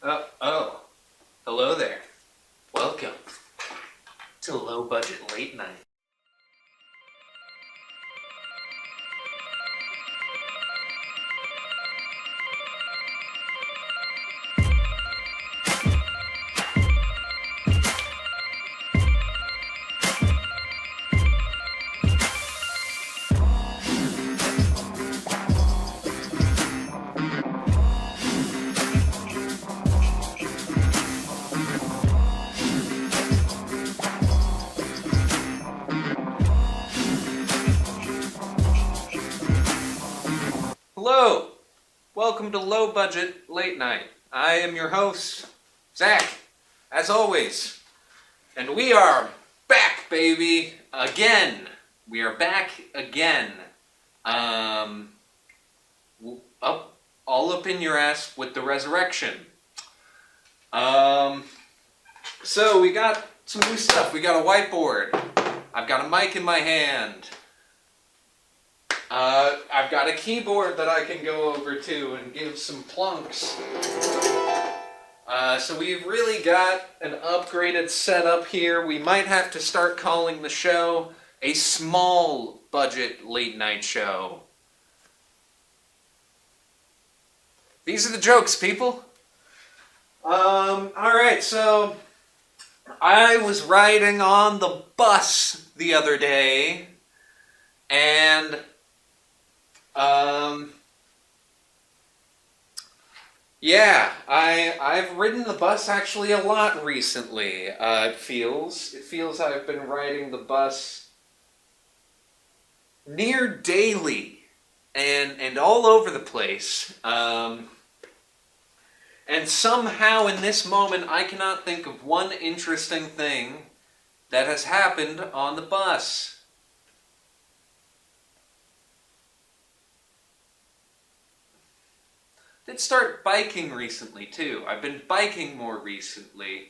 Oh, hello there. Welcome to Low Budget Late Night. Hello, welcome to Low Budget Late Night. I am your host, Zach, as always. And we are back, baby, again. We are back again. All up in your ass with the resurrection. So we got some new stuff. We got a whiteboard. I've got a mic in my hand. I've got a keyboard that I can go over to and give some plunks. So we've really got an upgraded setup here. We might have to start calling the show a small budget late night show. These are the jokes, people. Alright, so I was riding on the bus the other day, and yeah, I've ridden the bus actually a lot recently. It feels I've been riding the bus near daily and all over the place. And somehow in this moment I cannot think of one interesting thing that has happened on the bus. Did start biking recently too. I've been biking more recently,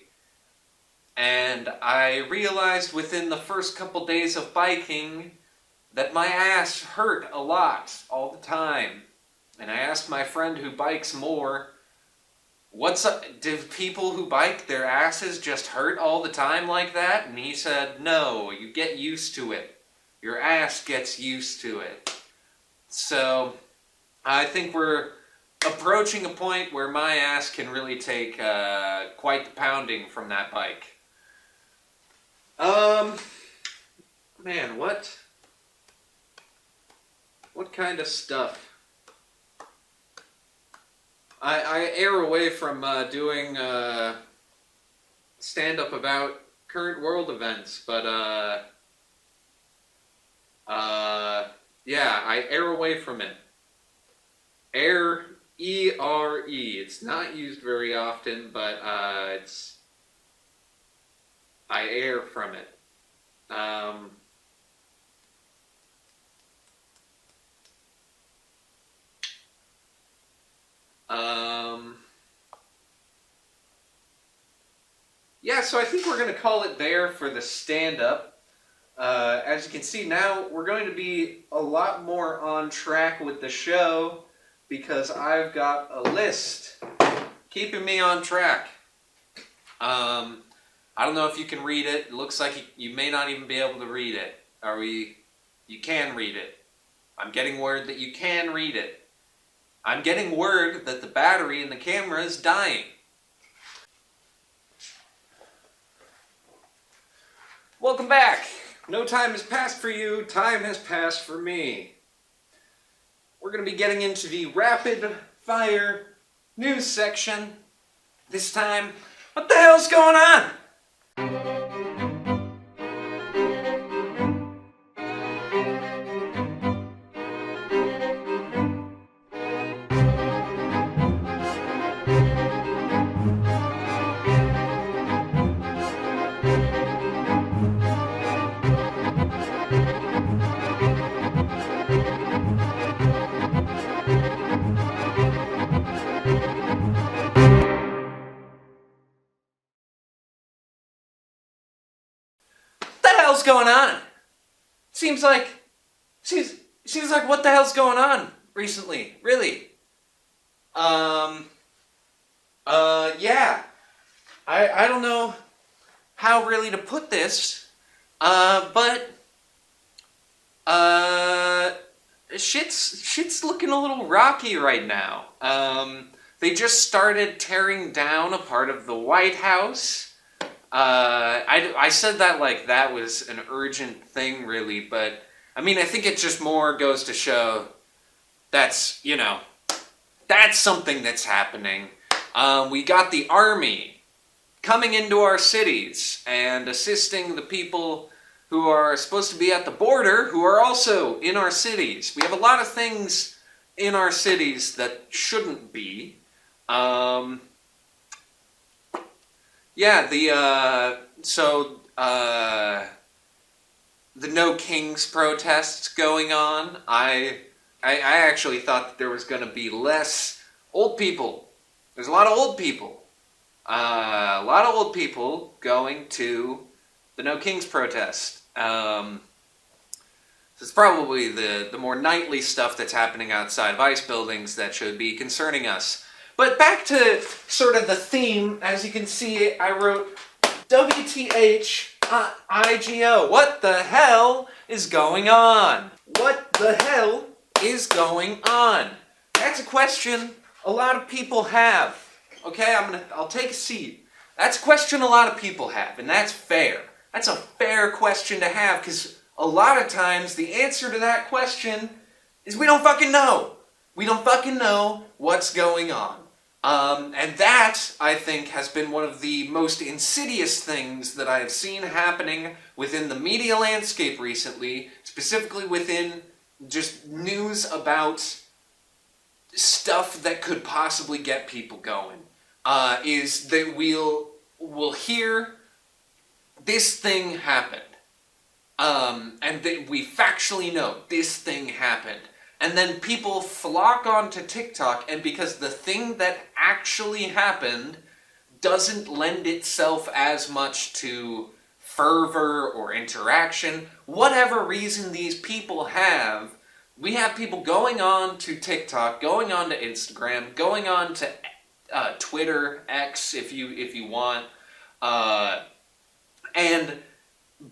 and I realized within the first couple days of biking that my ass hurt a lot all the time. And I asked my friend who bikes more, what's up? Do people who bike, their asses just hurt all the time like that? And he said, no, you get used to it. Your ass gets used to it. So I think we're approaching a point where my ass can really take quite the pounding from that bike. Man, what kind of stuff? I err away from doing stand-up about current world events, but yeah, I err away from it. Err. E-R-E. It's not used very often, but I err from it. Yeah, so I think we're going to call it there for the stand-up. As you can see now, we're going to be a lot more on track with the show, because I've got a list keeping me on track. I don't know if you can read it. It looks like you may not even be able to read it. You can read it. I'm getting word that you can read it. I'm getting word that the battery in the camera is dying. Welcome back. No time has passed for you. Time has passed for me. We're going to be getting into the rapid fire news section. This time, what the hell's going on? What's going on? Seems like what the hell's going on recently, really? Yeah. I don't know how really to put this, but uh, shit's looking a little rocky right now. They just started tearing down a part of the White House. I said that like that was an urgent thing, really, but I mean, I think it just more goes to show that's, that's something that's happening. We got the army coming into our cities and assisting the people who are supposed to be at the border who are also in our cities. We have a lot of things in our cities that shouldn't be. Yeah, the No Kings protests going on. I actually thought that there was going to be less old people. There's a lot of old people. A lot of old people going to the No Kings protest. It's probably the more nightly stuff that's happening outside of ICE buildings that should be concerning us. But back to sort of the theme, as you can see, I wrote WTH-IGO. What the hell is going on? What the hell is going on? That's a question a lot of people have. Okay, I'll take a seat. That's a question a lot of people have, and that's fair. That's a fair question to have, because a lot of times the answer to that question is we don't fucking know. We don't fucking know what's going on. And that, I think, has been one of the most insidious things that I have seen happening within the media landscape recently, specifically within just news about stuff that could possibly get people going, is that we'll hear this thing happened, and that we factually know this thing happened. And then people flock onto TikTok, and because the thing that actually happened doesn't lend itself as much to fervor or interaction, whatever reason these people have, we have people going on to TikTok, going on to Instagram, going on to Twitter, X if you want, and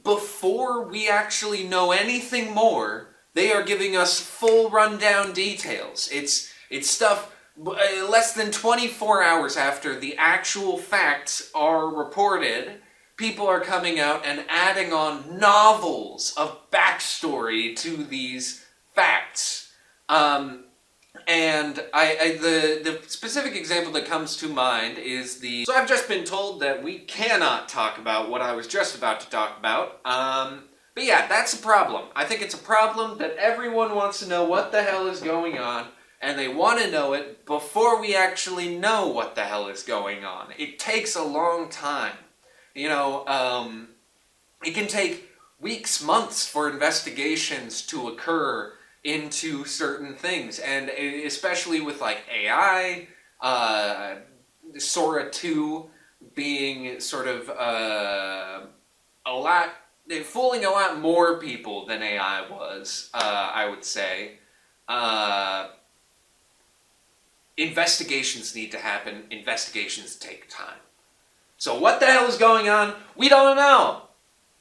before we actually know anything more, they are giving us full rundown details. It's stuff less than 24 hours after the actual facts are reported. People are coming out and adding on novels of backstory to these facts. And the specific example that comes to mind is so I've just been told that we cannot talk about what I was just about to talk about. But yeah, that's a problem. I think it's a problem that everyone wants to know what the hell is going on, and they want to know it before we actually know what the hell is going on. It takes a long time. It can take weeks, months for investigations to occur into certain things, and especially with like AI, Sora 2 being sort of fooling a lot more people than AI was, I would say. Investigations need to happen. Investigations take time. So what the hell is going on? We don't know.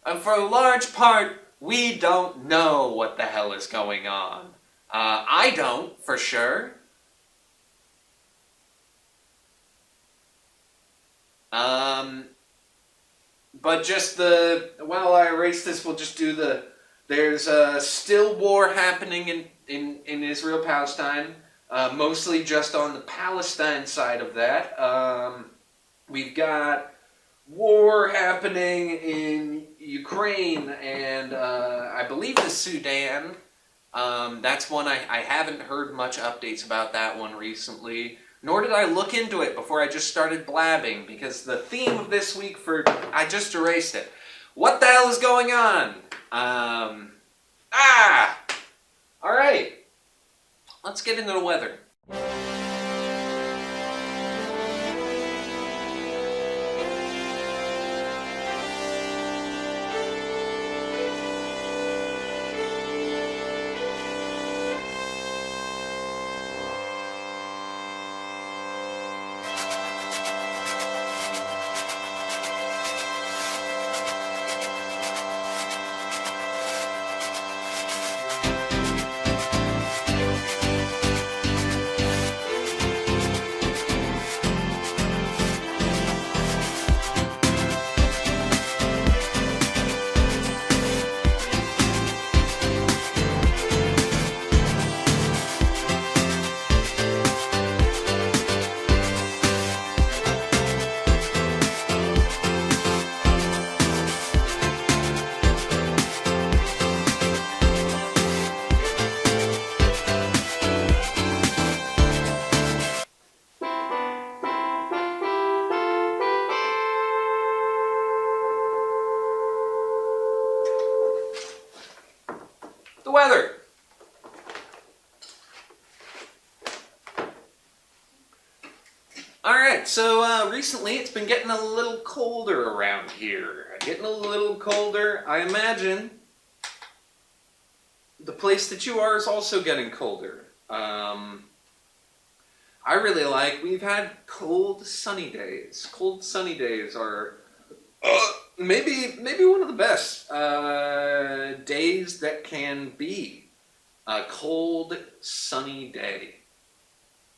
And for a large part, we don't know what the hell is going on. I don't, for sure. But just while I erase this, we'll just do there's still war happening in Israel-Palestine, mostly just on the Palestine side of that. We've got war happening in Ukraine and I believe the Sudan. That's one I haven't heard much updates about that one recently. Nor did I look into it before I just started blabbing, because the theme of this week I just erased it. What the hell is going on? Alright. Let's get into the weather. weather. Alright, so recently it's been getting a little colder around here. Getting a little colder. I imagine the place that you are is also getting colder. I really like, we've had cold, sunny days. Cold, sunny days are maybe one of the best days that can be. A cold, sunny day.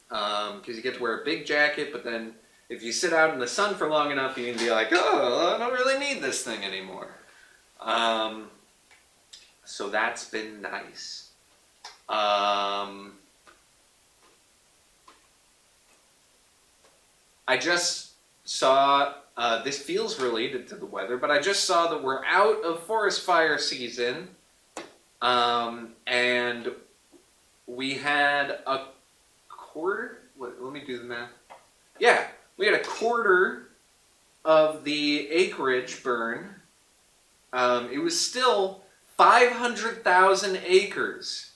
Because you get to wear a big jacket, but then if you sit out in the sun for long enough, you can be like, oh, I don't really need this thing anymore. So that's been nice. I just saw, this feels related to the weather, but I just saw that we're out of forest fire season, and we had a quarter, let me do the math. Yeah, we had a quarter of the acreage burn. It was still 500,000 acres.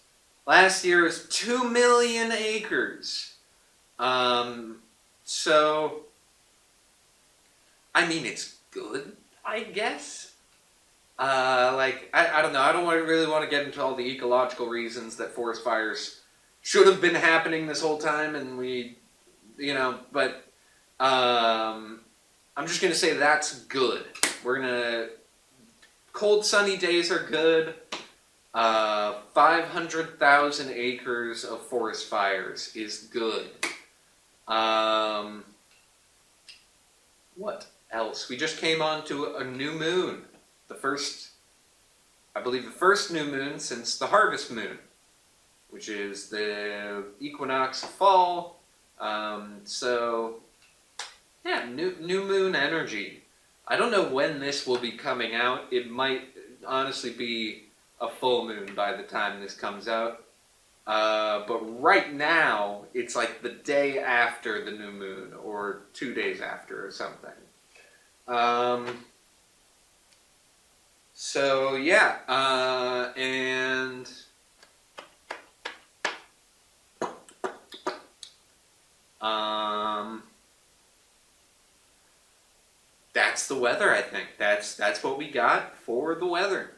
Last year was 2 million acres. So, I mean, it's good, I guess. I don't know, I don't really want to get into all the ecological reasons that forest fires should have been happening this whole time, and but I'm just going to say that's good. Cold sunny days are good. 500,000 acres of forest fires is good. What else? We just came on to a new moon. I believe the first new moon since the harvest moon, which is the equinox of fall. So, yeah, new moon energy. I don't know when this will be coming out. It might honestly be a full moon by the time this comes out. But right now, it's like the day after the new moon, or 2 days after, or something. So, yeah, and that's the weather, I think. That's what we got for the weather.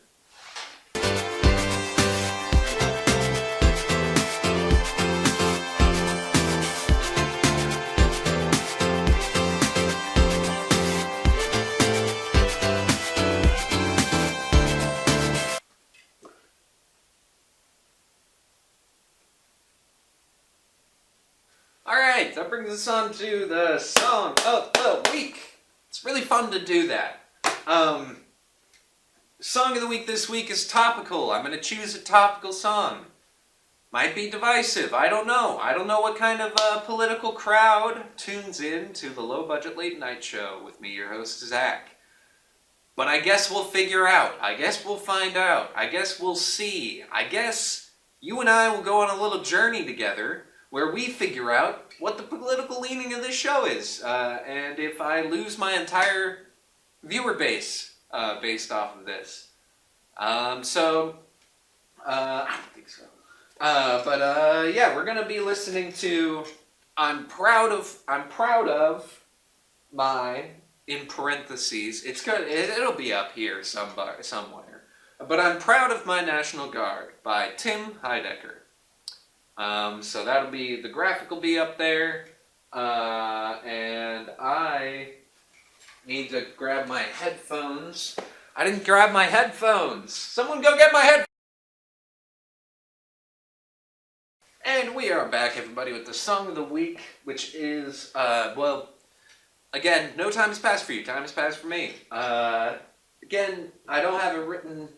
Alright, that brings us on to the song of the week. It's really fun to do that. Song of the week this week is topical. I'm going to choose a topical song. Might be divisive. I don't know. I don't know what kind of political crowd tunes in to the Low Budget Late Night Show with me, your host, Zach. But I guess we'll figure out. I guess we'll find out. I guess we'll see. I guess you and I will go on a little journey together where we figure out what the political leaning of this show is, and if I lose my entire viewer base based off of this. I don't think so. Yeah, we're gonna be listening to I'm proud of my, in parentheses, it'll be up here somewhere. But I'm proud of my National Guard by Tim Heidecker. So that'll be, the graphic will be up there, and I need to grab my headphones. I didn't grab my headphones! Someone go get my headphones! And we are back, everybody, with the song of the week, which is, well, again, no time has passed for you, time has passed for me. Again, I don't have it written,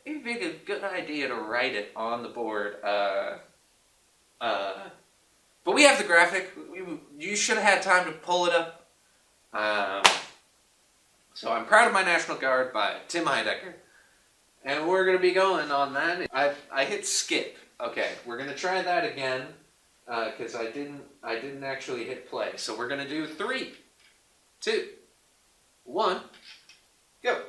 it'd be a good idea to write it on the board, but we have the graphic. You should have had time to pull it up. So I'm proud of my National Guard by Tim Heidecker. And we're going to be going on that. I hit skip. Okay, we're going to try that again. Because I didn't actually hit play. So we're going to do 3, 2, 1, go.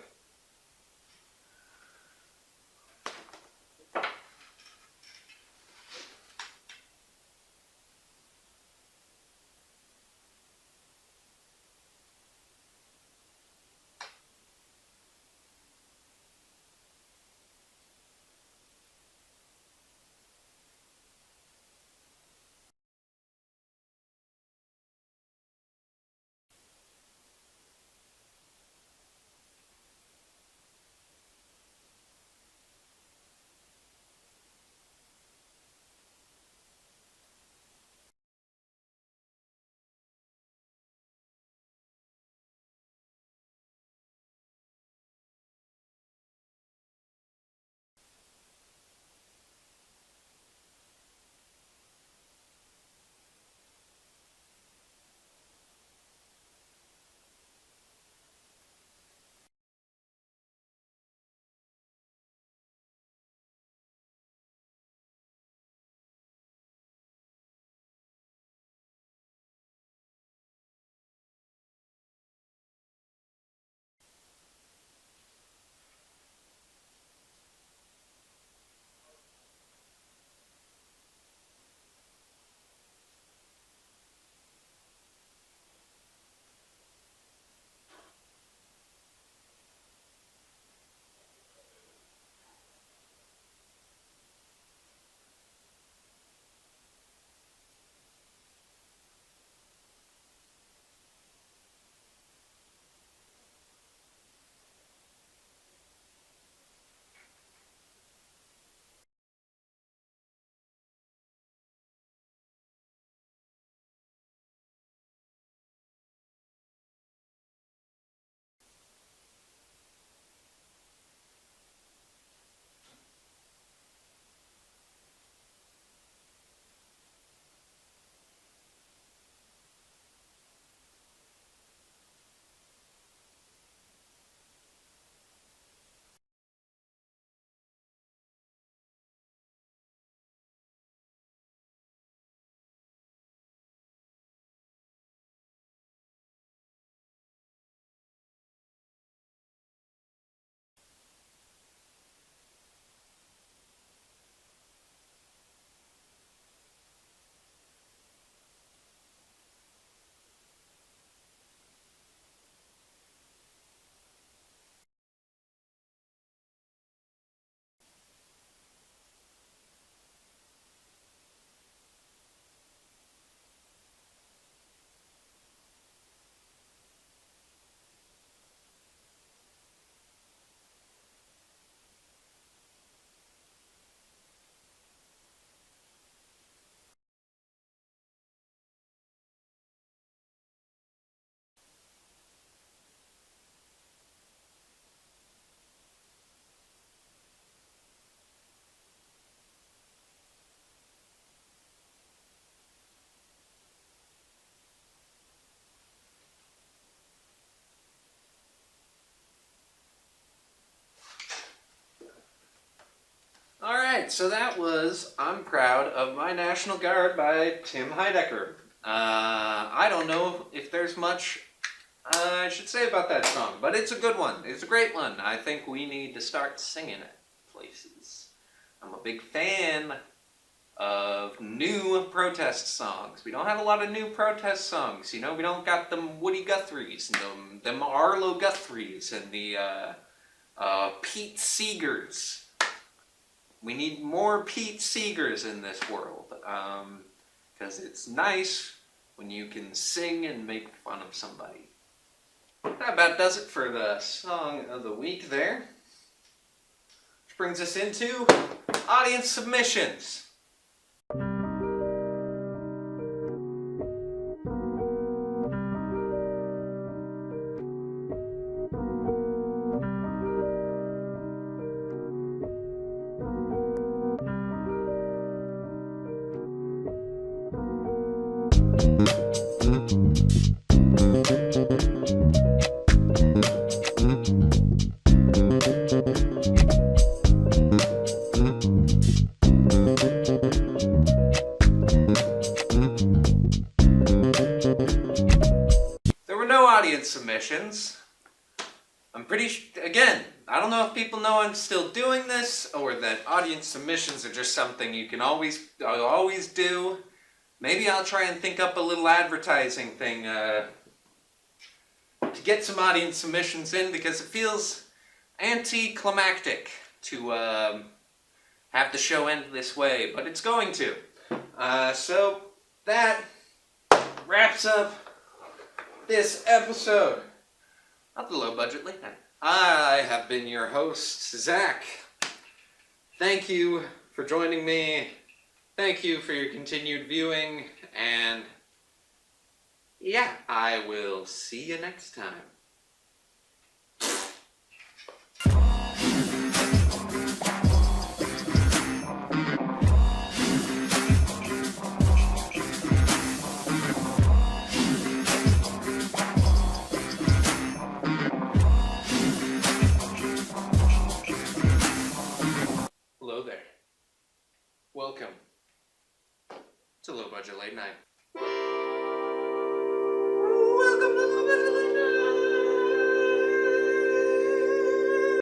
Alright, so that was I'm Proud of My National Guard by Tim Heidecker. I don't know if there's much I should say about that song, but it's a good one. It's a great one. I think we need to start singing it places. I'm a big fan of new protest songs. We don't have a lot of new protest songs, you know. We don't got them Woody Guthries and them Arlo Guthries and the Pete Seegers. We need more Pete Seegers in this world, because it's nice when you can sing and make fun of somebody. That about does it for the song of the week there. Which brings us into audience submissions. There were no audience submissions. I'm again, I don't know if people know I'm still doing this or that audience submissions are just something you can always do. Maybe I'll try and think up a little advertising thing to get some audience submissions in, because it feels anticlimactic to have the show end this way, but it's going to. So that wraps up this episode of the Low Budget Late Night. I have been your host, Zach. Thank you for joining me. Thank you for your continued viewing, and yeah, I will see you next time. Hello there. Welcome to Low Budget Late Night.